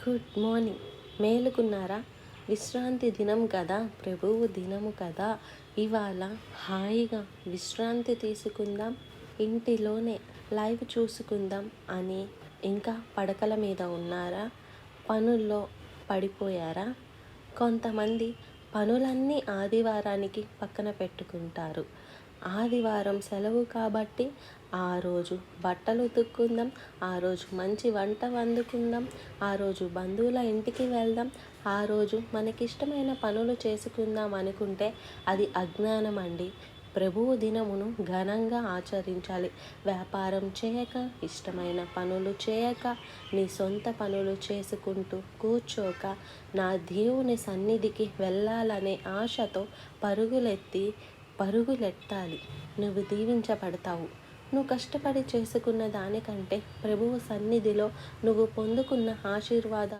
Good morning. మేలుకున్నారా? విశ్రాంతి దినం కదా, ప్రభువు దినము కదా. ఇవాళ హాయిగా విశ్రాంతి తీసుకుందాం, ఇంటిలోనే లైవ్ చూసుకుందాం అని ఇంకా పడకల మీద ఉన్నారా? పనుల్లో పడిపోయారా? కొంతమంది పనులన్నీ ఆదివారానికి పక్కన పెట్టుకుంటారు. ఆదివారం సెలవు కాబట్టి ఆ రోజు బట్టలు ఉతుక్కుందాం, ఆ రోజు మంచి వంట వండుకుందాం, ఆ రోజు బంధువుల ఇంటికి వెళ్దాం, ఆ రోజు మనకిష్టమైన పనులు చేసుకుందాం అనుకుంటే అది అజ్ఞానం అండి. ప్రభువు దినమును ఘనంగా ఆచరించాలి. వ్యాపారం చేయక, ఇష్టమైన పనులు చేయక, నీ సొంత పనులు చేసుకుంటూ కూర్చోక, నా దేవుని సన్నిధికి వెళ్ళాలనే ఆశతో పరుగులెత్తాలి. నువ్వు దీవించబడతావు. నువ్వు కష్టపడి చేసుకున్న దానికంటే ప్రభువు సన్నిధిలో నువ్వు పొందుకున్న ఆశీర్వాదాలు